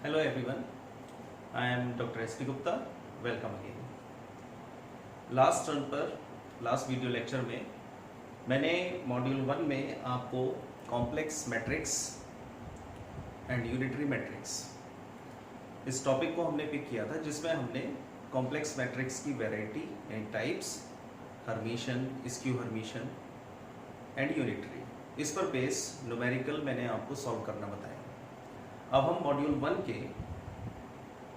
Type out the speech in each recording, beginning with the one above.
Hello everyone, I am Dr. S.P. Gupta. Welcome again. Last turn पर last video lecture में मैंने module 1 में आपको complex matrix and unitary matrix इस topic को हमने पिक किया था, जिसमें हमने कॉम्प्लेक्स मैट्रिक्स की variety and types, Hermitian, skew Hermitian and unitary, इस पर बेस न्यूमेरिकल मैंने आपको सॉल्व करना बताया। अब हम मॉड्यूल 1 के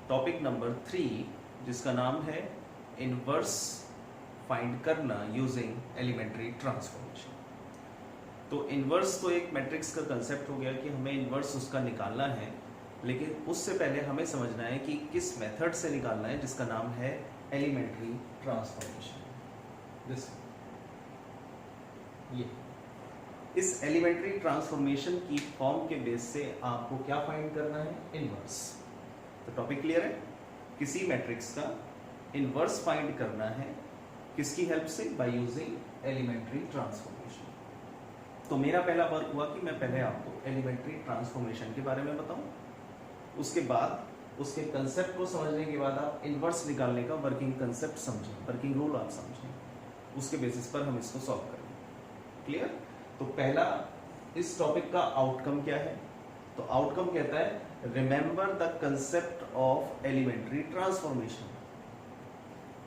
टॉपिक नंबर 3, जिसका नाम है इनवर्स फाइंड करना यूजिंग एलिमेंट्री ट्रांसफॉर्मेशन। तो इनवर्स तो एक मैट्रिक्स का कंसेप्ट हो गया कि हमें इनवर्स उसका निकालना है, लेकिन उससे पहले हमें समझना है कि किस मेथड से निकालना है, जिसका नाम है एलिमेंट्री ट्रांसफॉर्मेशन। ये इस एलिमेंट्री ट्रांसफॉर्मेशन की फॉर्म के बेस से आपको क्या फाइंड करना है? इनवर्स। तो टॉपिक क्लियर है? किसी मैट्रिक्स का इनवर्स फाइंड करना है, किसकी हेल्प से? By using elementary transformation. तो मेरा पहला वर्क हुआ कि मैं पहले आपको एलिमेंट्री ट्रांसफॉर्मेशन के बारे में बताऊं, उसके बाद उसके कंसेप्ट को समझने के बाद आप इनवर्स निकालने का वर्किंग कंसेप्ट समझें, वर्किंग रूल आप समझें, उसके बेसिस पर हम इसको सॉल्व करेंगे। क्लियर? तो पहला इस टॉपिक का आउटकम क्या है? तो आउटकम कहता है remember the concept of elementary transformation.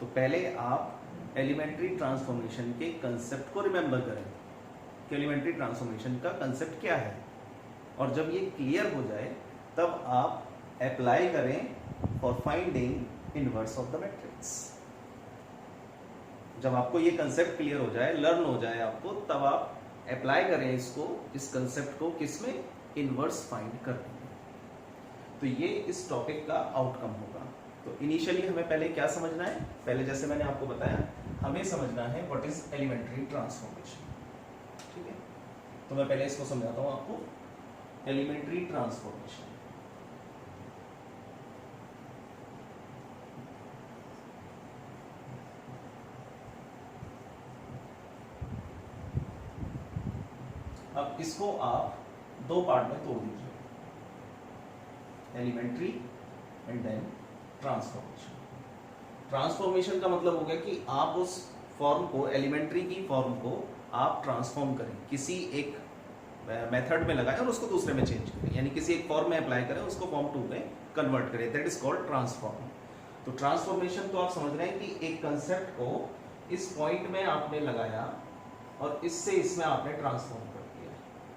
तो पहले आप एलिमेंट्री ट्रांसफॉर्मेशन के कंसेप्ट को रिमेंबर करें कि एलिमेंट्री ट्रांसफॉर्मेशन का कंसेप्ट क्या है, और जब ये क्लियर हो जाए तब आप अप्लाई करें for finding inverse of the matrix. जब आपको ये कंसेप्ट क्लियर हो जाए, लर्न हो जाए आपको, तब आप अप्लाई करें इसको, इस कंसेप्ट को किसमें? इनवर्स फाइंड करने में। तो ये इस टॉपिक का आउटकम होगा। तो इनिशियली हमें पहले क्या समझना है? पहले जैसे मैंने आपको बताया, हमें समझना है व्हाट इज एलिमेंट्री ट्रांसफॉर्मेशन। ठीक है, तो मैं पहले इसको समझाता हूं आपको। एलिमेंट्री ट्रांसफॉर्मेशन अब इसको आप दो पार्ट में तोड़ दीजिए, elementary and then transformation. Transformation का मतलब हो गया कि आप उस फॉर्म को, एलिमेंट्री की फॉर्म को आप ट्रांसफॉर्म करें, किसी एक मेथड में लगाएं और उसको दूसरे में चेंज करें, यानी किसी एक फॉर्म में अप्लाई करें, उसको फॉर्म 2 में कन्वर्ट करें। That is called transform. तो ट्रांसफॉर्मेशन तो आप समझ रहे हैं कि एक कंसेप्ट को इस पॉइंट में आपने लगाया और इससे इसमें आपने ट्रांसफॉर्म कर दिया।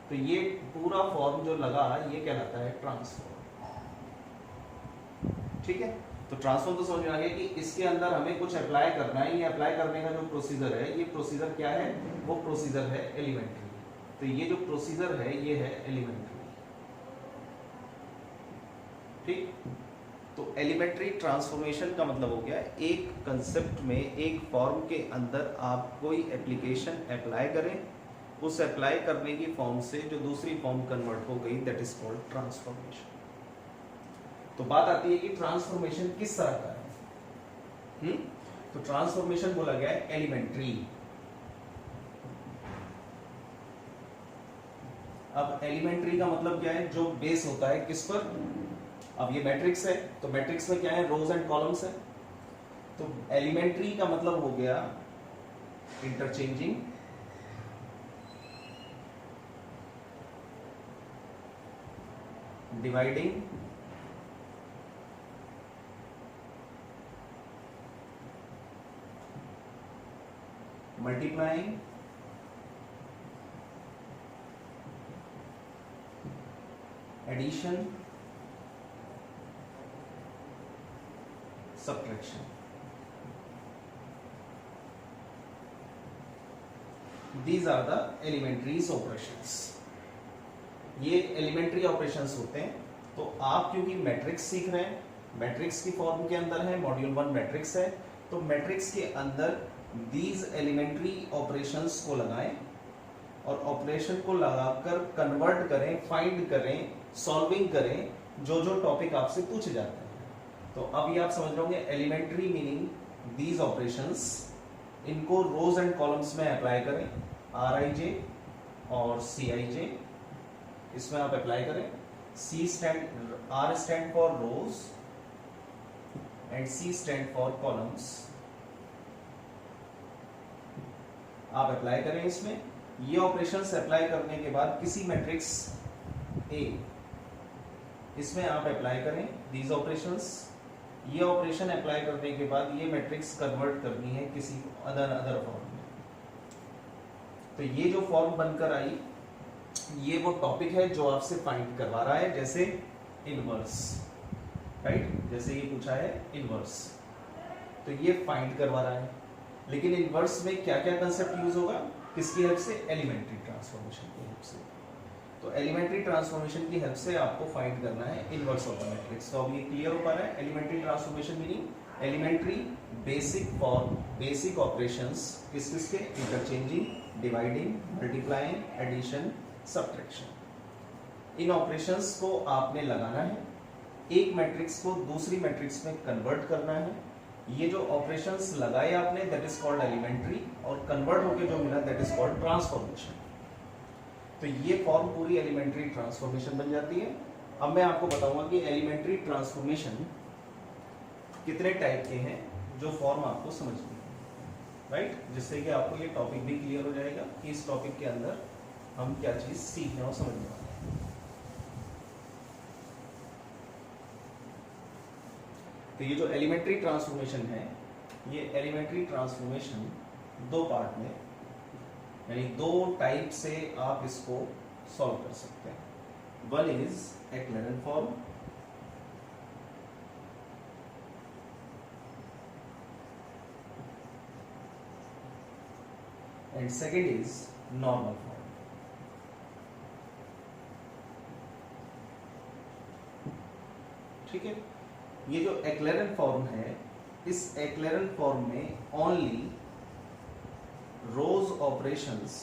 तो ये पूरा फॉर्म जो लगा, ये कहलाता है ट्रांसफॉर्म। ठीक है, तो ट्रांसफॉर्म तो समझ में आ गया कि इसके अंदर हमें कुछ अप्लाई करना है। ये अप्लाई करने का जो प्रोसीजर है, ये प्रोसीजर क्या है? वो प्रोसीजर है एलिमेंट्री। तो ये जो प्रोसीजर है, ये है एलिमेंट्री। ठीक, तो एलिमेंट्री ट्रांसफॉर्मेशन का मतलब हो गया एक कंसेप्ट में, एक फॉर्म के अंदर आप कोई एप्लीकेशन अप्लाई करें, उस अप्लाई करने की फॉर्म से जो दूसरी फॉर्म कन्वर्ट हो गई, दैट इज कॉल्ड ट्रांसफॉर्मेशन। तो बात आती है कि ट्रांसफॉर्मेशन किस तरह का है। तो ट्रांसफॉर्मेशन बोला गया है एलिमेंट्री। अब एलिमेंट्री का मतलब क्या है? जो बेस होता है किस पर? अब ये मैट्रिक्स है, तो मैट्रिक्स में क्या है? रोज एंड कॉलम्स है। तो एलिमेंट्री का मतलब हो गया interchanging, dividing, multiplying, addition, subtraction. These are the elementary operations. ये एलिमेंट्री ऑपरेशंस होते हैं। तो आप क्योंकि मैट्रिक्स सीख रहे हैं, मैट्रिक्स की फॉर्म के अंदर है, मॉड्यूल 1 मैट्रिक्स है, तो मैट्रिक्स के अंदर दीज एलिमेंट्री ऑपरेशंस को लगाएं और ऑपरेशन को लगाकर कन्वर्ट करें, फाइंड करें, सॉल्विंग करें, जो जो टॉपिक आपसे पूछे जाते हैं। तो अब ये आप समझ रहे होंगे एलिमेंट्री मीनिंग दीज ऑपरेशंस। इनको रोज एंड कॉलम्स में अप्लाई करें, RIJ और CIJ, इसमें आप अप्लाई करें R stand for rows and C stand for columns. आप अप्लाई करें इसमें, ये ऑपरेशंस अप्लाई करने के बाद किसी मैट्रिक्स A इसमें आप अप्लाई करें दीज ऑपरेशंस, ये ऑपरेशन अप्लाई करने के बाद ये मैट्रिक्स कन्वर्ट करनी है किसी अदर फॉर्म में। तो ये जो फॉर्म बनकर आई, ये वो टॉपिक है जो आपसे फाइंड करवा रहा है, जैसे इनवर्स, राइट, जैसे ये पूछा है इनवर्स, तो ये फाइंड करवा रहा है। लेकिन इनवर्स में क्या क्या कंसेप्ट यूज होगा, किसकी हेल्प से, एलिमेंट्री ट्रांसफॉर्मेशन की हेल्प से। तो एलिमेंट्री ट्रांसफॉर्मेशन की हेल्प से आपको फाइंड करना है इनवर्स ऑफ द मैट्रिक्स। तो अब ये क्लियर हो पा रहा है, elementary transformation meaning elementary basic form, basic operations किस किसके, interchanging, dividing, multiplying, addition, subtraction. इन ऑपरेशंस को आपने लगाना है, एक मैट्रिक्स को दूसरी मैट्रिक्स में कन्वर्ट करना है। ये जो ऑपरेशंस लगाए आपने दैट इज कॉल्ड एलिमेंट्री, और कन्वर्ट होके जो मिला दैट इज कॉल्ड ट्रांसफॉर्मेशन। तो ये फॉर्म पूरी एलिमेंट्री ट्रांसफॉर्मेशन बन जाती है। अब मैं आपको बताऊंगा कि एलिमेंट्री ट्रांसफॉर्मेशन कितने टाइप के हैं, जो फॉर्म आपको समझनी है, राइट, जिससे कि आपको ये टॉपिक भी क्लियर हो जाएगा कि इस टॉपिक के अंदर हम क्या चीज सीखने और समझने वाले हैं। तो ये जो एलिमेंट्री ट्रांसफॉर्मेशन है, ये एलिमेंट्री ट्रांसफॉर्मेशन दो पार्ट में, यानी दो टाइप से आप इसको सॉल्व कर सकते हैं। One is echelon form, and second is normal form. ठीक है, ये जो एक्लेरन फॉर्म है, इस एक्लेरन फॉर्म में ओनली रोज ऑपरेशंस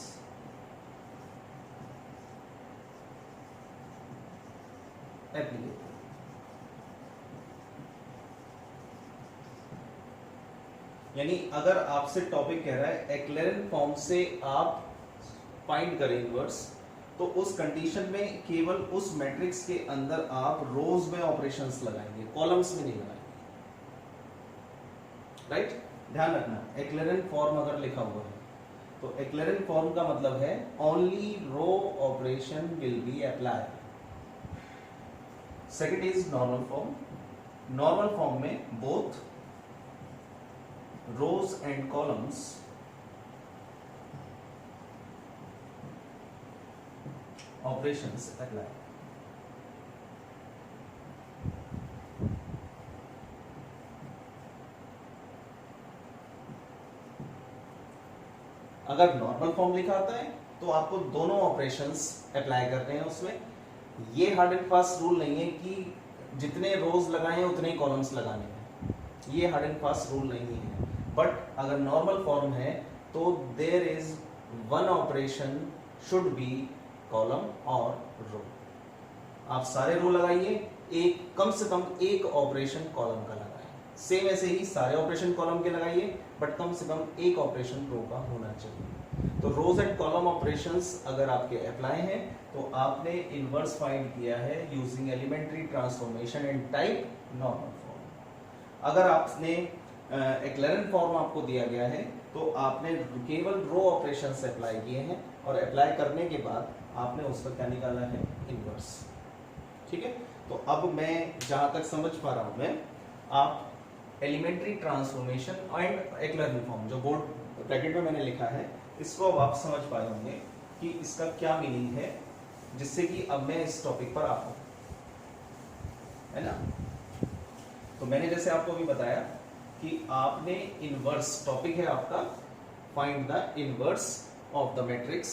एप्लीकेबल। यानी अगर आपसे टॉपिक कह रहा है एक्लेरन फॉर्म से आप फाइंड करें इनवर्स, तो उस कंडीशन में केवल उस मैट्रिक्स के अंदर आप रोज में ऑपरेशंस लगाएंगे, कॉलम्स में नहीं लगाएंगे, राइट। ध्यान रखना, एक्लेरन फॉर्म अगर लिखा हुआ है तो एक्लेरन फॉर्म का मतलब है only row operation will be applied. Second is normal form. Normal form में both rows and columns operations apply। अगर नॉर्मल फॉर्म लिखा आता है तो आपको दोनों ऑपरेशंस अप्लाई करते हैं उसमें। ये हार्ड एंड फास्ट रूल नहीं है कि जितने रोज लगाए उतने ही कॉलम्स लगाने हैं, ये हार्ड एंड फास्ट रूल नहीं है। बट अगर नॉर्मल फॉर्म है तो there is one operation should be column और रो। आप सारे रो लगाइए, एक कम से कम एक ऑपरेशन कॉलम का लगाइए। सेम ऐसे ही सारे ऑपरेशन कॉलम के लगाइए, बट कम से कम एक ऑपरेशन रो का होना चाहिए। तो रोज एंड कॉलम ऑपरेशंस अगर आपके अप्लाई हैं तो आपने इनवर्स फाइंड किया है using elementary transformation and type normal form. अगर आपने एक्लेरन फॉर्म आपको दिया गया है तो आपने केवल रो ऑपरेशंस अप्लाई किए हैं, और अप्लाई करने के बाद आपने उसका क्या निकाला है, इनवर्स। ठीक है, तो अब मैं जहां तक समझ पा रहा हूं मैं, आप एलिमेंट्री ट्रांसफॉर्मेशन एंड एक्लेरन फॉर्म जो बोर्ड ब्रैकेट में मैंने लिखा है, इसको अब आप समझ पाए होंगे कि इसका क्या मीनिंग है, जिससे कि अब मैं इस टॉपिक पर आता हूं, है ना। तो मैंने जैसे आपको अभी बताया कि आपने इनवर्स, टॉपिक है आपका find the inverse of the matrix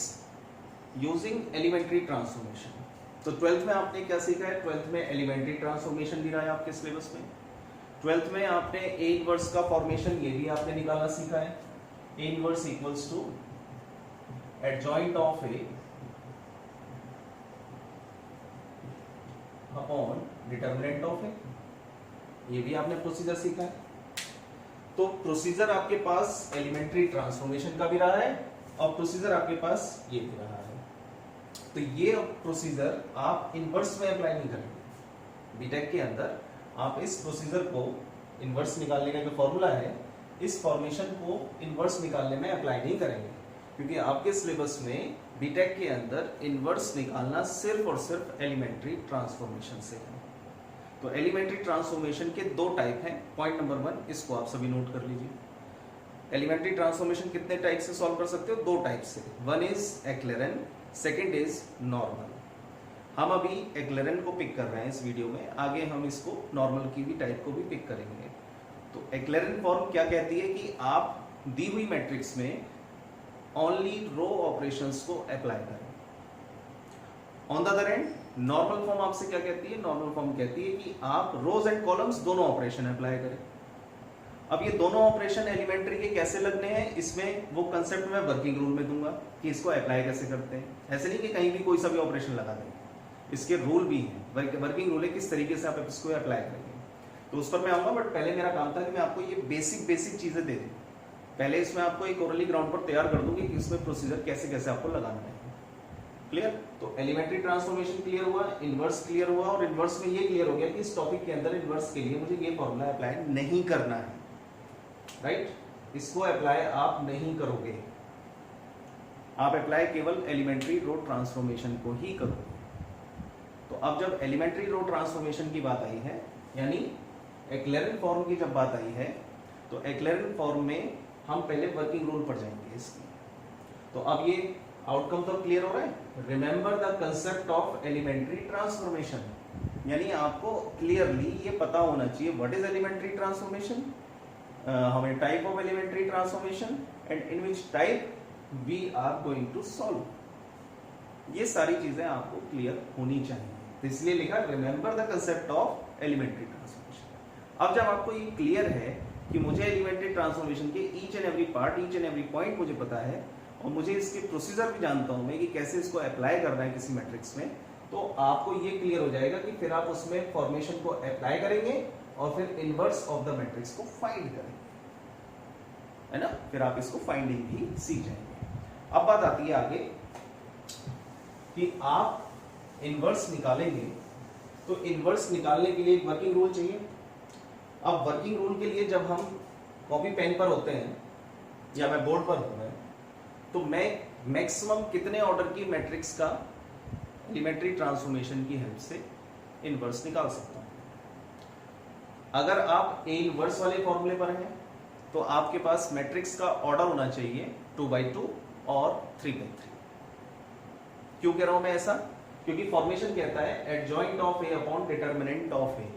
using elementary transformation. तो 12th में आपने क्या सीखा है, 12th में एलिमेंट्री ट्रांसफॉर्मेशन दिया है आपके सिलेबस में। 12th में आपने ए इनवर्स का फॉर्मेशन ये भी आपने निकालना सीखा है। A inverse equals to adjoint of A upon determinant of A, ये भी आपने प्रोसीजर सीखा है। तो प्रोसीजर आपके पास एलिमेंट्री ट्रांसफॉर्मेशन का भी रहा है और प्रोसीजर आपके पास ये भी रहा है। तो ये प्रोसीजर आप इनवर्स में अप्लाई नहीं करेंगे। बीटेक के अंदर आप इस प्रोसीजर को, इनवर्स निकालने का जो फॉर्मूला है, इस फॉर्मेशन को इनवर्स निकालने में अप्लाई नहीं करेंगे, क्योंकि आपके सिलेबस में बीटेक के अंदर इनवर्स निकालना सिर्फ और सिर्फ एलिमेंट्री ट्रांसफॉर्मेशन से है। तो एलिमेंट्री ट्रांसफॉर्मेशन के दो टाइप हैं। पॉइंट नंबर 1 इसको आप सभी नोट कर लीजिए। एलिमेंट्री ट्रांसफॉर्मेशन कितने टाइप से सॉल्व कर सकते हो? 2 टाइप से। One is echelon, second is normal. हम अभी एक्लेरन को पिक कर रहे हैं इस वीडियो में, आगे हम इसको नॉर्मल की भी टाइप को भी पिक करेंगे। तो एक्लेरन फॉर्म क्या कहती है कि आप दी हुई मैट्रिक्स में ओनली रो ऑपरेशंस को अप्लाई करें। On the other and normal form आपसे क्या कहती है? नॉर्मल फॉर्म कहती है कि आप रोज एंड कॉलम्स दोनों ऑपरेशन अप्लाई करें। अब ये दोनों ऑपरेशन एलिमेंट्री के कैसे लगने हैं, इसमें वो कंसेप्ट मैं वर्किंग रूल में दूंगा कि इसको अप्लाई कैसे करते हैं। ऐसे नहीं कि कहीं भी कोई सा भी ऑपरेशन लगा देंगे, इसके रूल भी हैं, वर्किंग रूल है किस तरीके से आप इसको अप्लाई करेंगे, तो उस पर मैं आऊंगा। बट पहले मेरा काम था कि मैं आपको ये बेसिक चीजें दे दूं। पहले इसमें आपको एक ओरली ग्राउंड पर तैयार कर दूंगी कि इसमें प्रोसीजर कैसे कैसे आपको लगाना है। क्लियर? तो एलिमेंट्री ट्रांसफॉर्मेशन क्लियर हुआ, इनवर्स क्लियर हुआ, और इनवर्स में ये क्लियर हो गया कि इस टॉपिक के अंदर इनवर्स के लिए मुझे ये फॉर्मूला अप्लाई नहीं करना है। राइट? इसको अप्लाई आप नहीं करोगे, आप अप्लाई केवल एलिमेंट्री रो ट्रांसफॉर्मेशन को ही करोगे। तो अब जब एलिमेंट्री रो ट्रांसफॉर्मेशन की बात आई है, यानी एक्लेरन फॉर्म की जब बात आई है, तो एक्लेरन फॉर्म में हम पहले वर्किंग रूल पर जाएंगे इसकी। तो अब ये आउटकम तो क्लियर हो रहा है। Remember the concept of elementary transformation, यानी आपको क्लियरली ये पता होना चाहिए what is elementary transformation, how many type of elementary transformation and in which type we are going to solve। ये सारी चीजें आपको क्लियर होनी चाहिए, तो इसलिए लिखा remember the concept of elementary transformation. अब जब आपको ये क्लियर है कि मुझे एलिमेंट्री ट्रांसफॉर्मेशन के each and every part, each and every point मुझे पता है, और मुझे इसके प्रोसीजर भी जानता हूं मैं कि कैसे इसको अप्लाई करना है किसी मैट्रिक्स में, तो आपको ये क्लियर हो जाएगा कि फिर आप उसमें फॉर्मेशन को अप्लाई करेंगे और फिर इनवर्स ऑफ द मैट्रिक्स को फाइंड करेंगे, है ना? फिर आप इसको फाइंडिंग भी सीख जाएंगे। अब बात आती है आगे कि आप इनवर्स निकालेंगे, तो इनवर्स निकालने के लिए एक वर्किंग रूल चाहिए। अब वर्किंग रूल के लिए जब हम कॉपी पेन पर होते हैं या मैं बोर्ड पर हूं, तो मैं मैक्सिमम कितने ऑर्डर की मैट्रिक्स का एलिमेंट्री ट्रांसफॉर्मेशन की हेल्प से इनवर्स निकाल सकता हूं। अगर आप ए इनवर्स वाले फॉर्मूले पर हैं, तो आपके पास मैट्रिक्स का ऑर्डर होना चाहिए 2x2 और 3x3। क्यों कह रहा हूं मैं ऐसा? क्योंकि फॉर्मेशन कहता है adjoint of A upon determinant of A.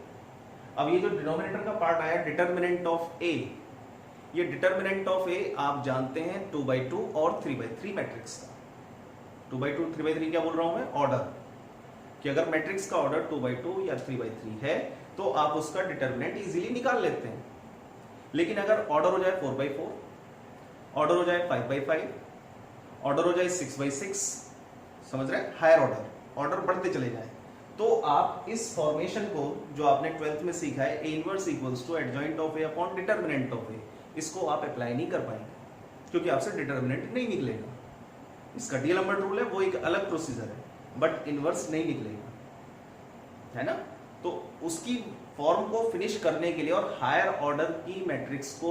अब ये जो डिनोमिनेटर का पार्ट आया डिटर्मिनेंट ऑफ ए, ये डिटर्मिनेंट ऑफ ए आप जानते हैं 2x2 और 3x3 मैट्रिक्स का। 2x2 3x3 क्या बोल रहा हूं मैं? ऑर्डर, कि अगर मैट्रिक्स का ऑर्डर 2x2 या 3x3 है तो आप उसका डिटर्मिनेंट इजीली निकाल लेते हैं। लेकिन अगर ऑर्डर हो जाए 4x4, ऑर्डर हो जाए 5x5, ऑर्डर हो जाए 6x6, समझ रहे हैं? हायर ऑर्डर बढ़ते चले जाए, तो आप इस फॉर्मेशन को जो आपने 12th में सीखा है A inverse equals to adjoint of A upon determinant of A, इसको आप अप्लाई नहीं कर पाएंगे क्योंकि आपसे डिटर्मिनेंट नहीं निकलेगा। इसका डीएलएम्बर्ट रूल है, वो एक अलग प्रोसीजर है, बट इनवर्स नहीं निकलेगा, है ना? तो उसकी फॉर्म को फिनिश करने के लिए और हायर ऑर्डर की मैट्रिक्स को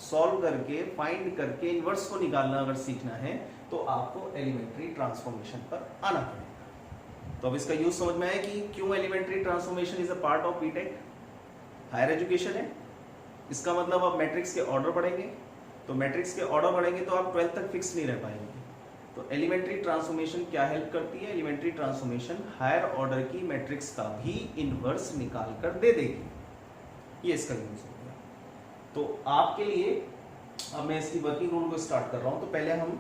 सॉल्व करके फाइंड करके इनवर्स को निकालना अगर सीखना है, तो आपको एलिमेंट्री ट्रांसफॉर्मेशन पर आना पड़ेगा। तो अब इसका यूज समझ में आया कि क्यों elementary transformation is a part of BTech. Higher education है, इसका मतलब आप मैट्रिक्स के ऑर्डर पढ़ेंगे, तो मैट्रिक्स के ऑर्डर पढ़ेंगे तो आप 12th तक फिक्स नहीं रह पाएंगे। तो एलिमेंट्री ट्रांसफॉर्मेशन क्या हेल्प करती है? एलिमेंट्री ट्रांसफॉर्मेशन हायर ऑर्डर की मैट्रिक्स का भी इनवर्स निकाल कर दे देगी। ये इसका यूज हो गया। तो आपके लिए अब मैं इसकी वर्किंग रूल को स्टार्ट कर रहा हूं। तो पहले हम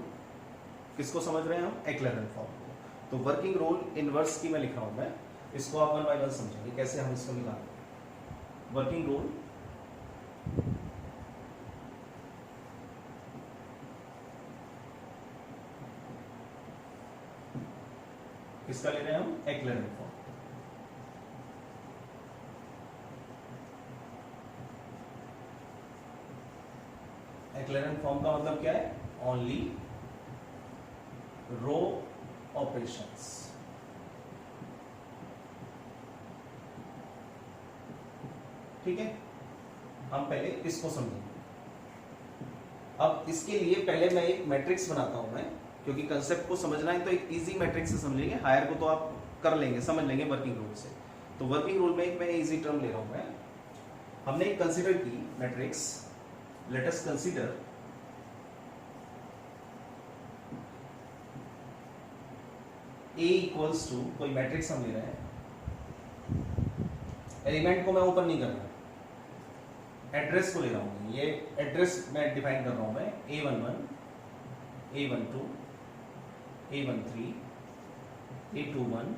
किसको समझ रहे हैं? हम एक्लेरन फॉर्म को। तो वर्किंग रूल इनवर्स की मैं लिख रहा हूं, मैं इसको आप 1 बाय 1 समझेंगे कैसे हम इसको निकालेंगे। वर्किंग रूल किसका ले रहे हैं हम? एक्लेरन फॉर्म। एक्लेरन फॉर्म का मतलब क्या है? ओनली रो ऑपरेशंस। ठीक है, हम पहले इसको समझेंगे। अब इसके लिए पहले मैं एक मैट्रिक्स बनाता हूं मैं, क्योंकि कंसेप्ट को समझना है तो एक इजी मैट्रिक्स से समझेंगे, हायर को तो आप कर लेंगे, समझ लेंगे वर्किंग रूल से। तो वर्किंग रूल में एक मैं इजी टर्म ले रहा हूं मैं। हमने एक कंसीडर की matrix, let us consider A equals to, कोई मैट्रिक्स हम ले रहे हैं, एलिमेंट को मैं ओपन नहीं कर रहा, एड्रेस को ले रहा हूं। ये एड्रेस मैं डिफाइन कर रहा हूं मैं, A11, A12, A13, A21,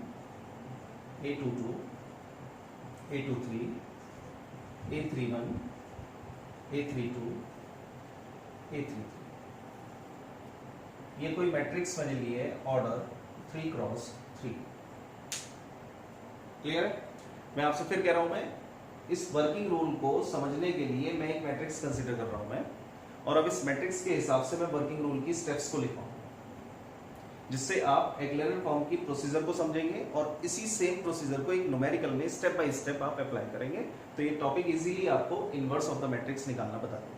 A22, A23, A31, A32, A33। ये कोई मैट्रिक्स मैंने ली है ऑर्डर 3x3। क्लियर है? मैं आपसे फिर कह रहा हूं मैं, इस वर्किंग रूल को समझने के लिए मैं एक मैट्रिक्स कंसीडर कर रहा हूं मैं, और अब इस मैट्रिक्स के हिसाब से मैं वर्किंग रूल की स्टेप्स को लिखा हूं, जिससे आप एक्लेरन फॉर्म की प्रोसीजर को समझेंगे और इसी सेम प्रोसीजर को एक न्यूमेरिकल में स्टेप बाय स्टेप आप अप्लाई करेंगे। तो ये टॉपिक इजीली आपको इनवर्स ऑफ द मैट्रिक्स निकालना बता देगा।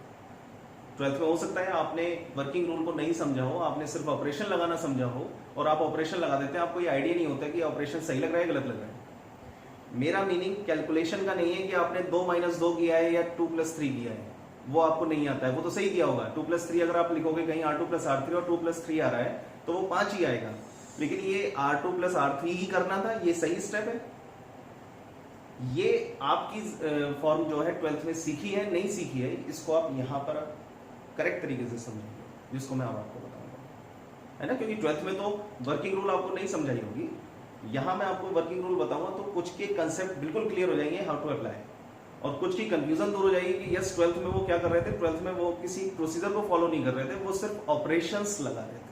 12th में हो सकता है आपने वर्किंग रूल को नहीं समझा हो, आपने सिर्फ ऑपरेशन लगाना समझा हो, और आप ऑपरेशन लगा देते हैं, आपको ये आइडिया नहीं होता कि ऑपरेशन सही लग रहा है गलत लग रहा है। मेरा मीनिंग कैलकुलेशन का नहीं है कि आपने 2 - 2 किया है या 2 + 3 किया है, वो आपको नहीं आता है, वो तो सही किया होगा। 2 + 3 अगर आप लिखोगे कहीं R2 + R3 और 2 + 3 आ रहा है तो वो 5 ही आएगा, लेकिन ये R2 + R3 ही करना था, ये सही स्टेप है। ये आपकी फॉर्म जो है 12th में सीखी है, नहीं सीखी है, इसको आप यहाँ पर करेक्ट तरीके से समझेंगे, जिसको मैं अब आपको बताऊंगा, है ना, क्योंकि 12th में तो वर्किंग रूल आपको नहीं समझाई होगी। यहाँ मैं आपको वर्किंग रूल बताऊंगा तो कुछ के कंसेप्ट बिल्कुल क्लियर हो जाएंगे, हाउ टू अप्लाई, और कुछ की कंफ्यूजन दूर हो जाएगी कि यस 12th में वो क्या कर रहे थे, 12th में वो किसी प्रोसीजर को फॉलो नहीं कर रहे थे, वो सिर्फ ऑपरेशंस लगा रहे थे।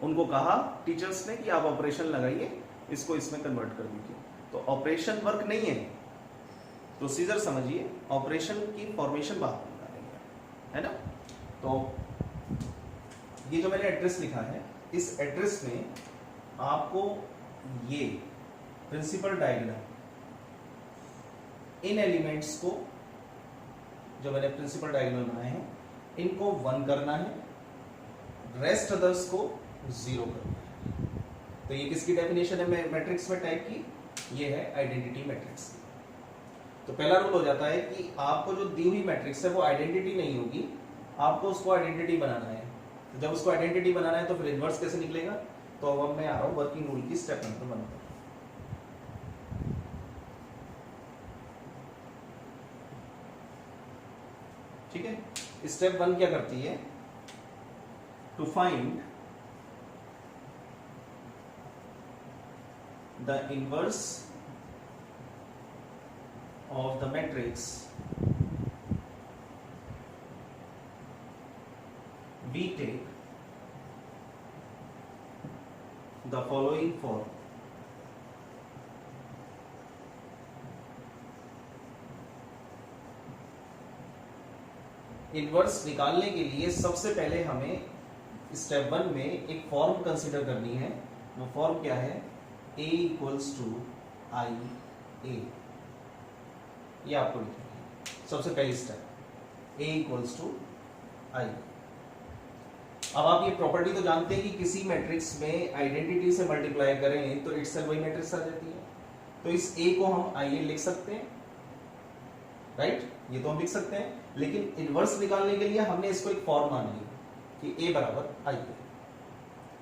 उनको कहा टीचर्स ने कि आप ऑपरेशन लगाइए, इसको इसमें कन्वर्ट कर दीजिए। तो ऑपरेशन वर्क नहीं है, प्रोसीजर समझिए, ऑपरेशन की फॉर्मेशन बात है ना। तो ये जो मैंने एड्रेस लिखा है, इस एड्रेस में आपको ये प्रिंसिपल डायग्राम, इन एलिमेंट्स को जो मैंने प्रिंसिपल डायग्राम बनाए हैं, इनको 1 करना है, रेस्ट अदर्स को 0 करना है। तो ये किसकी डेफिनेशन है मैट्रिक्स में टाइप की, ये है आइडेंटिटी मैट्रिक्स। तो पहला रूल हो जाता है कि आपको जो दी हुई मैट्रिक्स है वो आइडेंटिटी नहीं होगी, आपको उसको आइडेंटिटी बनाना है। तो जब उसको आइडेंटिटी बनाना है तो फिर इनवर्स कैसे निकलेगा। तो अब मैं आ रहा हूं वर्किंग रूल की स्टेप नंबर 1 पर। ठीक है, स्टेप 1 क्या करती है, to find the inverse of the matrix, we take the following form. Inverse निकालने के लिए सबसे पहले हमें स्टेप 1 में एक फॉर्म कंसीडर करनी है। वो फॉर्म क्या है, A = IA। ये आपको लिखना है सबसे पहली स्टेप, A = I। अब आप ये प्रॉपर्टी तो जानते हैं कि किसी मैट्रिक्स में आइडेंटिटी से मल्टीप्लाई करें तो इटसेल्फ वही मैट्रिक्स आ जाती है। तो इस A को हम IA लिख सकते हैं, राइट, ये तो हम लिख सकते हैं, लेकिन इनवर्स निकालने के लिए हमने इसको एक फॉर्म मान लिया कि A = I,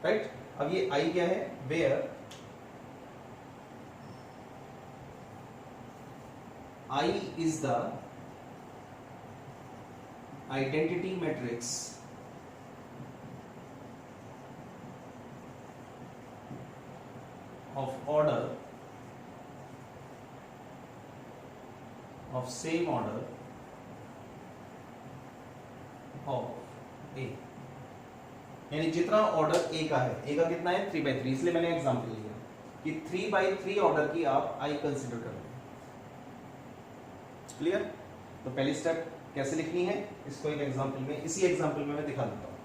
राइट। अब ये I क्या है, where I is the identity matrix of order of same order of A। यानी जितना ऑर्डर A का है, A का कितना है 3/3, इसलिए मैंने एग्जांपल लिया कि 3/3 ऑर्डर की आप I कंसीडर करें। क्लियर। तो पहली स्टेप कैसे लिखनी है, इसको एक एग्जांपल में, इसी एग्जांपल में मैं दिखा देता हूं।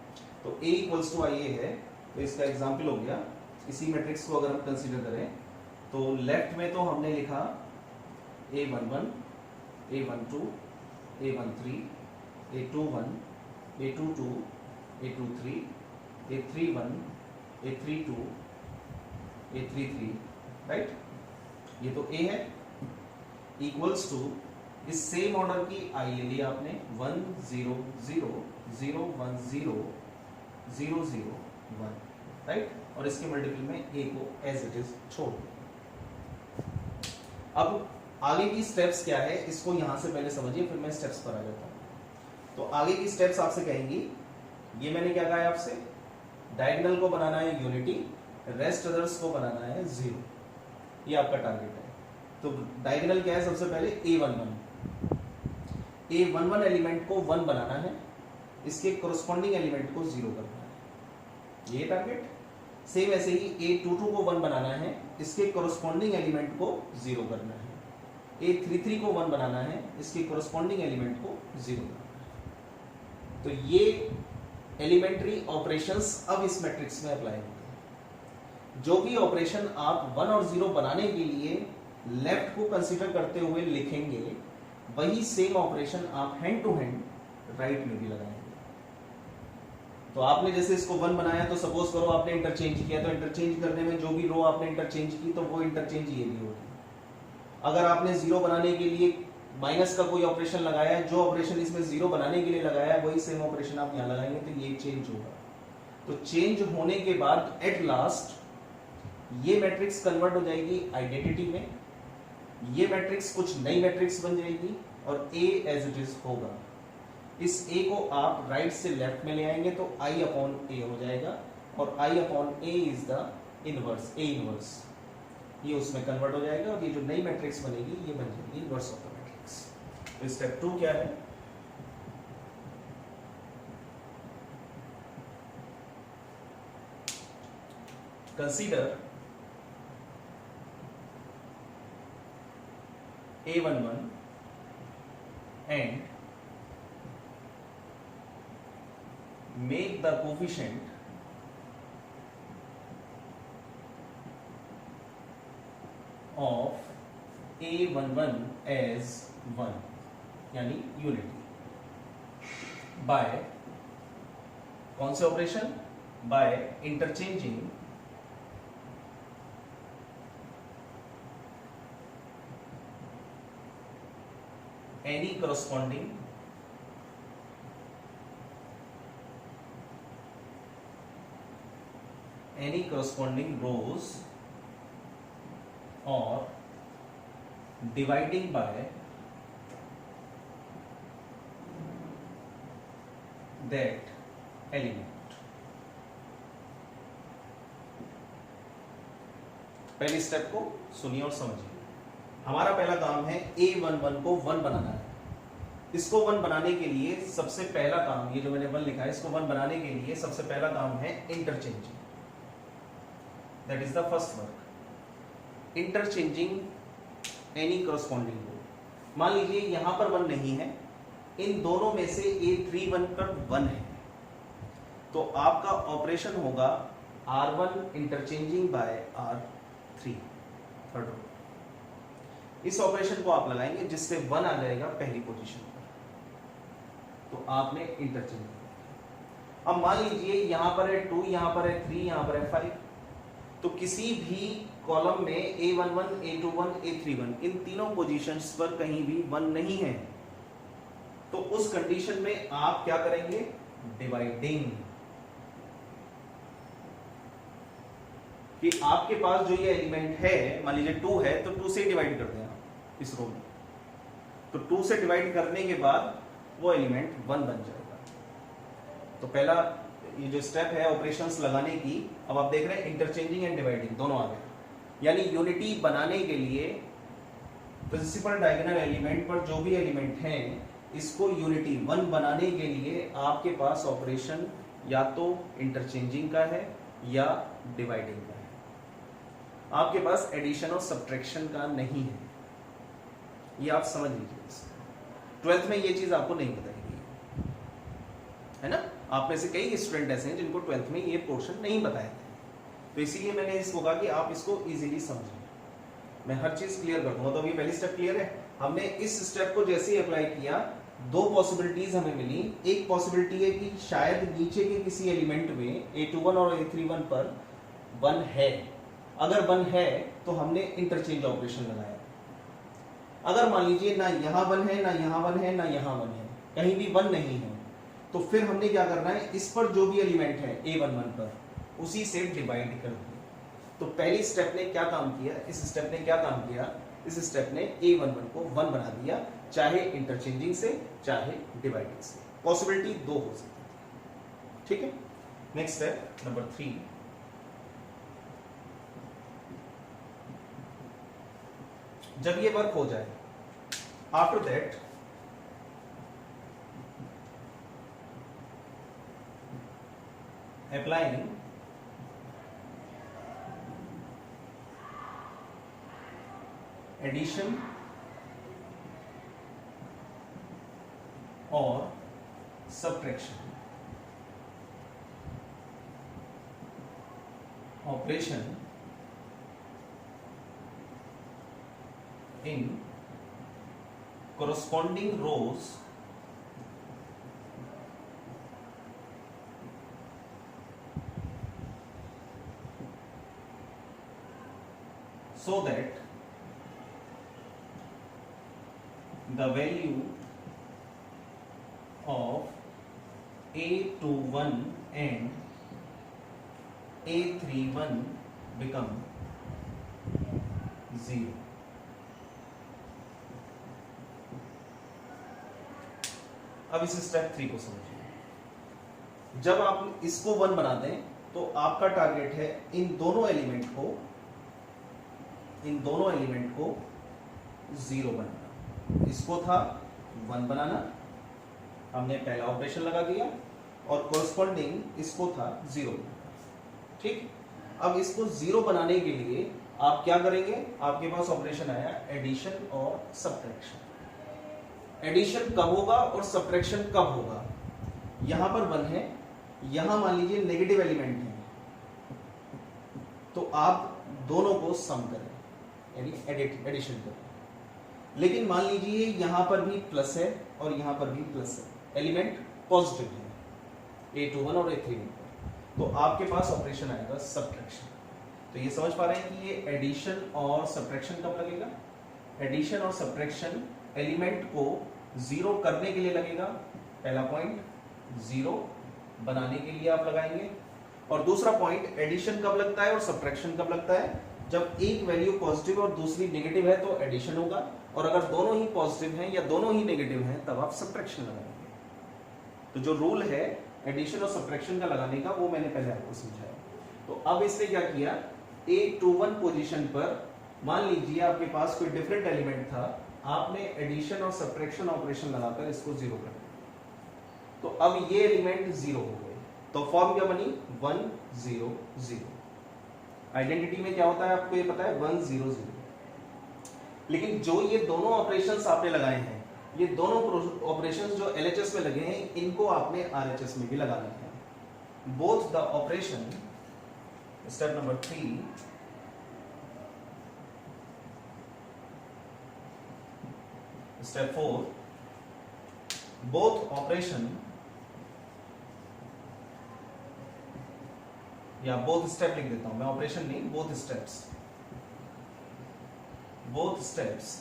तो A = IA है, तो इसका एग्जांपल हो गया इसी मैट्रिक्स को अगर हम कंसीडर करें तो लेफ्ट में तो हमने लिखा A11, A12, A13, A21, A22, A23, A31, A32, A33, right. ये तो A है, इक्वल्स टू इस सेम ऑर्डर की I ले लिया आपने 1 0 0 0 1 0 0 0 1, राइट। और इसके मल्टीपल में A को एज इट इज छोड़ दो। अब आगे की स्टेप्स क्या है इसको यहां से पहले समझिए, फिर मैं स्टेप्स पर आ जाता हूं। तो आगे की स्टेप्स आपसे कहेंगी, ये मैंने क्या कहा है आपसे, डायगोनल को बनाना है यूनिटी, रेस्ट अदर्स को बनाना है जीरो, ये आपका टारगेट है। तो डायगोनल क्या है, सबसे पहले A11 एलिमेंट को 1 बनाना है, इसके कोरस्पॉन्डिंग एलिमेंट को 0 करना है, ये टारगेट। सेम ऐसे ही A22 को 1 बनाना है, इसके कोरस्पॉन्डिंग एलिमेंट को 0 करना है। A33 को 1 बनाना है, इसके कोरस्पॉन्डिंग एलिमेंट को 0 करना है। तो ये एलिमेंट्री ऑपरेशंस अब इस मैट्रिक्स में अप्लाई होते हैं। जो भी ऑपरेशन आप 1 और 0 बनाने के लिए लेफ्ट को कंसीडर करते हुए लिखेंगे, वही सेम ऑपरेशन आप हैंड टू हैंड राइट में भी लगाएंगे। तो आपने जैसे इसको 1 बनाया, तो सपोज करो आपने इंटरचेंज किया, तो इंटरचेंज करने में जो भी रो आपने इंटरचेंज की तो वो इंटरचेंज ये भी होगी। अगर आपने 0 बनाने के लिए माइनस का कोई ऑपरेशन लगाया है, जो ऑपरेशन इसमें 0 बनाने के लिए लगाया है वही सेम ऑपरेशन आप यहां लगाएंगे, तो ये चेंज होगा। तो चेंज होने के बाद एट लास्ट ये मैट्रिक्स कन्वर्ट हो जाएगी आइडेंटिटी में, ये मैट्रिक्स कुछ नई मैट्रिक्स बन जाएगी और A एज इट इज होगा। इस A को आप राइट से लेफ्ट में ले आएंगे तो I अपॉन A हो जाएगा, और I upon A is the inverse, A inverse, ये उसमें कन्वर्ट हो जाएगा, और ये जो नई मैट्रिक्स बनेगी ये बन जाएगी इनवर्स ऑफ द मैट्रिक्स। तो स्टेप 2 क्या है, consider A11 and make the coefficient of A11 as 1, यानी यूनिटी, बाय कौन से operation, by interchanging any corresponding rows or dividing by that element। पहली स्टेप को सुनिए और समझिए। हमारा पहला काम है A11 को 1 बनाना है। इसको 1 बनाने के लिए सबसे पहला काम, ये जो मैंने 1 लिखा है, इसको 1 बनाने के लिए सबसे पहला काम है interchanging, that is the first work. Interchanging any corresponding row. मान लीजिए यहां पर 1 नहीं है, इन दोनों में से A31 पर 1 है, तो आपका ऑपरेशन होगा R1 interchanging bye R3, third row. इस ऑपरेशन को आप लगाएंगे जिससे 1 आ जाएगा पहली पोजीशन पर, तो आपने इंटरचेंज किया। अब मान लीजिए यहां पर है 2, यहां पर है 3, यहां पर है 5, तो किसी भी कॉलम में A11, A21, A31 इन तीनों पोजीशंस पर कहीं भी 1 नहीं है, तो उस कंडीशन में आप क्या करेंगे, डिवाइडिंग, कि आपके पास जो ये एलिमेंट है, मान लीजिए 2 है, तो 2 से डिवाइड कर दें आप इस रो में, तो 2 से डिवाइड करने के बाद वो एलिमेंट 1 बन जाएगा। तो पहला ये जो स्टेप है ऑपरेशंस लगाने की, अब आप देख रहे हैं इंटरचेंजिंग एंड डिवाइडिंग दोनों आ गए। यानी यूनिटी बनाने के लिए प्रिंसिपल डायगोनल एलिमेंट पर जो भी एलिमेंट हैं, इसको यूनिटी 1 बनाने के लिए आपके पास ऑपरेशन या तो इंटरचेंजिंग का है या डिवाइडिंग का है। आपके पास एडिशन और सब्ट्रैक्शन का नहीं है, ये आप समझ लीजिए। 12th में ये चीज आपको नहीं बताएगी, है ना। आप में से कई स्टूडेंट ऐसे हैं जिनको 12th में ये पोर्शन नहीं बताए थे, तो इसीलिए मैंने इसको कहा कि आप इसको इजीली समझें। मैं हर चीज क्लियर कर दूंगा। तो अभी पहली स्टेप क्लियर है। हमने इस स्टेप को जैसे ही अप्लाई किया, दो पॉसिबिलिटीज हमें मिली। एक पॉसिबिलिटी है कि शायद नीचे के किसी एलिमेंट में A21 और A31 पर 1 है। अगर 1 है तो हमने इंटरचेंज ऑपरेशन लगाया। अगर मान लीजिए ना यहाँ 1 है, ना यहाँ 1 है, ना यहाँ 1 है, कहीं भी 1 नहीं है, तो फिर हमने क्या करना है, इस पर जो भी एलिमेंट है A11 पर, उसी से डिवाइड कर दिया। तो पहली स्टेप ने क्या काम किया, इस स्टेप ने क्या काम किया, इस स्टेप ने A11 को 1 बना दिया, चाहे इंटरचेंजिंग से चाहे डिवाइडिंग से। पॉसिबिलिटी 2 हो सकती है। ठीक है। नेक्स्ट स्टेप नंबर 3, जब ये वर्क हो जाए, आफ्टर दैट अप्लाइंग एडिशन और subtraction operation in corresponding rows so that the value of A21 and A31 become 0। अब इस स्टेप 3 को समझिए। जब आप इसको 1 बना दें तो आपका टारगेट है इन दोनों एलिमेंट को 0 बनाना। इसको था 1 बनाना, हमने पहला ऑपरेशन लगा दिया, और कोरस्पॉन्डिंग इसको था 0 बनाना। ठीक। अब इसको 0 बनाने के लिए आप क्या करेंगे, आपके पास ऑपरेशन आया एडिशन और सब्ट्रैक्शन। एडिशन कब होगा और सब्ट्रैक्शन कब होगा, यहां पर 1 है, यहां मान लीजिए नेगेटिव एलिमेंट है, तो आप दोनों को सम करें, यानी एडिशन करें। लेकिन मान लीजिए यहां पर भी प्लस है और यहां पर भी प्लस है, एलिमेंट पॉजिटिव है A21 और A31 पर, तो आपके पास ऑपरेशन आएगा सब्ट्रैक्शन। तो ये समझ पा रहे हैं कि ये एडिशन और सब्ट्रैक्शन कब लगेगा। एडिशन और सब्ट्रैक्शन एलिमेंट को 0 करने के लिए लगेगा। पहला पॉइंट 0 बनाने के लिए आप लगाएंगे, और दूसरा पॉइंट एडिशन कब लगता है और सब्ट्रैक्शन कब लगता है, जब एक वैल्यू पॉजिटिव और दूसरी नेगेटिव है तो एडिशन होगा, और अगर दोनों ही पॉजिटिव हैं या दोनों ही नेगेटिव हैं तब आप सब्ट्रैक्शन लगाएंगे। तो जो रूल है एडिशन और सब्ट्रैक्शन का लगाने का, वो मैंने पहले आपको समझाया। तो अब इसने क्या किया, A21 पोजीशन पर मान लीजिए आपके पास कोई डिफरेंट एलिमेंट था, आपने एडिशन और सब्ट्रैक्शन ऑपरेशन लगाकर इसको 0 कर दिया, तो अब ये एलिमेंट 0 हो गए। तो फॉर्म क्या बनी, 1 0 0। आइडेंटिटी में क्या होता है आपको ये पता है, 1 0 0। लेकिन जो ये दोनों ऑपरेशंस आपने लगाए हैं, ये दोनों ऑपरेशंस जो LHS में लगे हैं, इनको आपने RHS में भी लगाना है। Both the operation, step number 3, step 4, both operation या बोथ स्टेप लिख देता हूं मैं, ऑपरेशन नहीं, both steps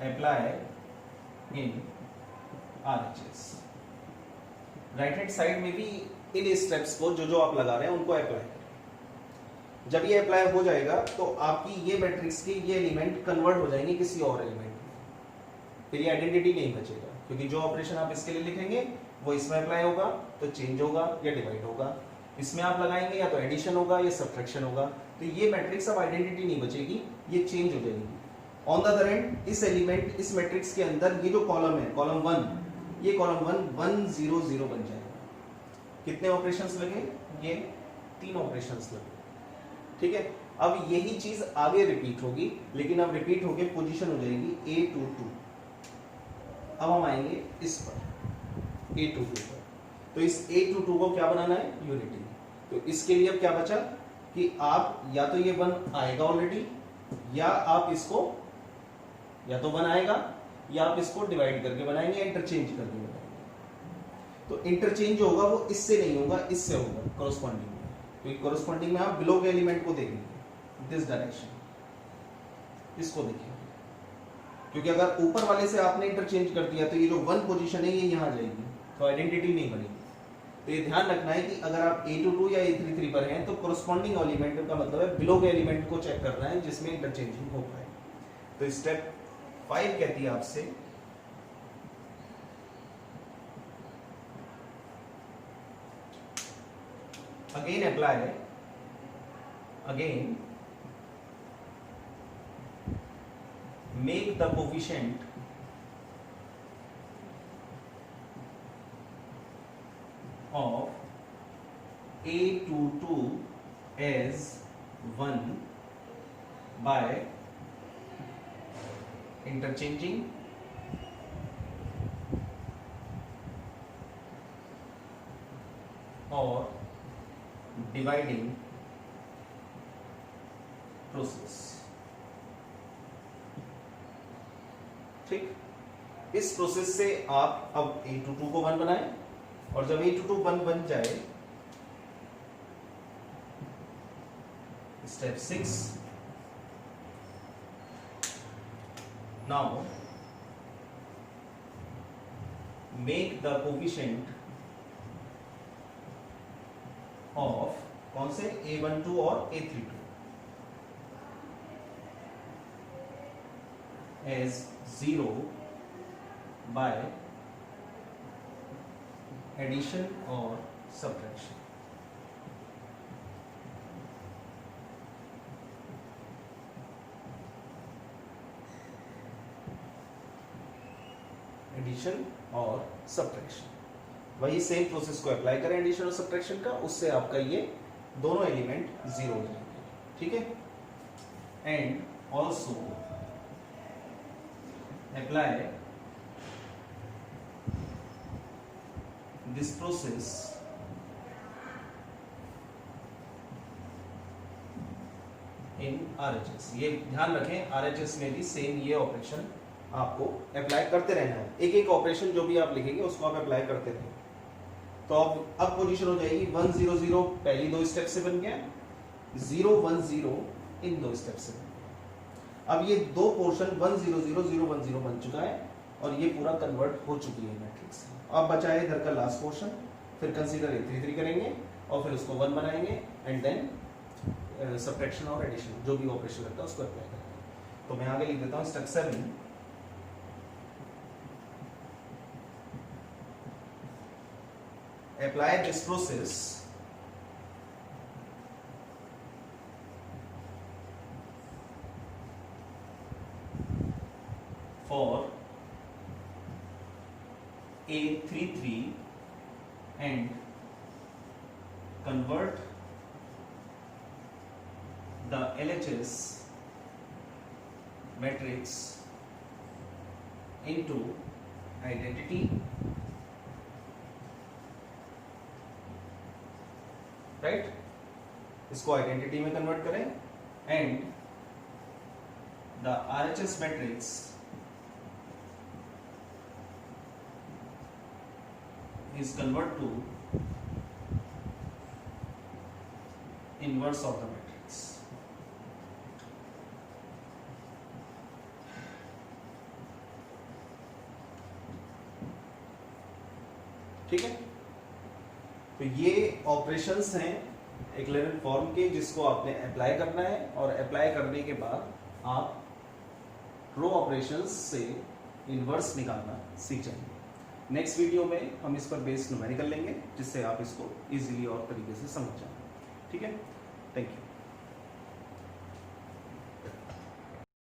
apply in RHS। Right hand side में भी इन स्टेप्स को जो आप लगा रहे हैं उनको अप्लाई करें। जब ये अप्लाई हो जाएगा तो आपकी ये मैट्रिक्स के ये एलिमेंट कन्वर्ट हो जाएंगे किसी और एलिमेंट में, फिर ये आइडेंटिटी नहीं बचेगा, क्योंकि जो ऑपरेशन आप इसके लिए लिखेंगे वो इसमें अप्लाई होगा तो चेंज होगा या डिवाइड होगा, इसमें आप लगाएंगे या तो एडिशन होगा या सब्ट्रैक्शन होगा। तो ये मैट्रिक्स अब आइडेंटिटी नहीं बचेगी, ये चेंज हो जाएगी। ऑन द अदर एंड इस एलिमेंट, इस मैट्रिक्स के अंदर ये जो कॉलम है, कॉलम 1, ये कॉलम 1 0 0 बन जाएगा। कितने ऑपरेशंस लगे, ये 3 ऑपरेशंस लगे। ठीक है। अब यही चीज आगे रिपीट होगी, लेकिन अब रिपीट होके पोजीशन हो जाएगी A22। अब हम आएंगे इस पर A22 पर, तो इस A22 को क्या बनाना है, यूनिटी। तो इसके लिए अब क्या बचा, कि आप या तो ये 1 आएगा ऑलरेडी, या आप इसको या तो 1 आएगा या आप इसको डिवाइड करके बनाएंगे, इंटरचेंज करके बनाएंगे। तो इंटरचेंज जो होगा वो इससे नहीं होगा, इससे होगा कोरोस्पॉन्डिंग में, क्योंकि कोरोस्पॉन्डिंग में आप बिलो के एलिमेंट को देखेंगे दिस डायरेक्शन, इसको देखिए, क्योंकि अगर ऊपर वाले से आपने इंटरचेंज कर दिया तो ये जो 1 पोजीशन है ये यहां जाएगी, तो आइडेंटिटी नहीं बनेगी। तो ये ध्यान रखना है कि अगर आप A22 या A33 पर हैं तो कोरोस्पॉन्डिंग एलिमेंट का मतलब है बिलो के एलिमेंट को चेक करना है जिसमें इंटरचेंजिंग हो पाए। तो स्टेप 5 कहती है आपसे again make the coefficient of A22 as 1 by interchanging or dividing process। ठीक, इस प्रोसेस से आप अब A22 को 1 बनाएं, और जब A22 1 बन जाए, step 6, now make the coefficient of कौन से A12 और A32 as 0 by addition or subtraction। Addition और सब्ट्रैक्शन, वही सेम प्रोसेस को अप्लाई करें एडिशन और सब्ट्रैक्शन का, उससे आपका ये दोनों एलिमेंट 0 हो जाएंगे। ठीक है, and also apply this process in RHS। ये ध्यान रखें RHS में भी सेम ये ऑपरेशन आपको अप्लाई करते रहना है, एक एक ऑपरेशन जो भी आप लिखेंगे उसको आप अप्लाई करते रहें। तो अब पोजीशन हो जाएगी 1 0 0 पहली 2 स्टेप से बन गया, 0 1 0 इन 2 स्टेप से। अब ये 2 पोर्शन 1 0 0 0 1 0 बन चुका है और ये पूरा कन्वर्ट हो चुकी है मैट्रिक्स। अब बचा है इधर का लास्ट पोर्शन, फिर कंसीडर A33 करेंगे और फिर उसको 1 बनाएंगे एंड देन सब्ट्रैक्शन और एडिशन जो भी ऑपरेशन लगता है उसको अप्लाई करेंगे। तो मैं आगे लिख देता हूँ step 7, apply this process for A33 and convert the LHS matrix into identity right, इसको आइडेंटिटी में कन्वर्ट करें and the RHS matrix is convert to inverse of the matrix। ठीक है, तो ये ऑपरेशंस हैं एक्लेरेंट फॉर्म के जिसको आपने अप्लाई करना है, और अप्लाई करने के बाद आप रो ऑपरेशंस से इनवर्स निकालना सीख जाएंगे। नेक्स्ट वीडियो में हम इस पर बेस्ड न्यूमेरिकल लेंगे जिससे आप इसको इजीली और तरीके से समझ जाएंगे। ठीक है, थैंक यू।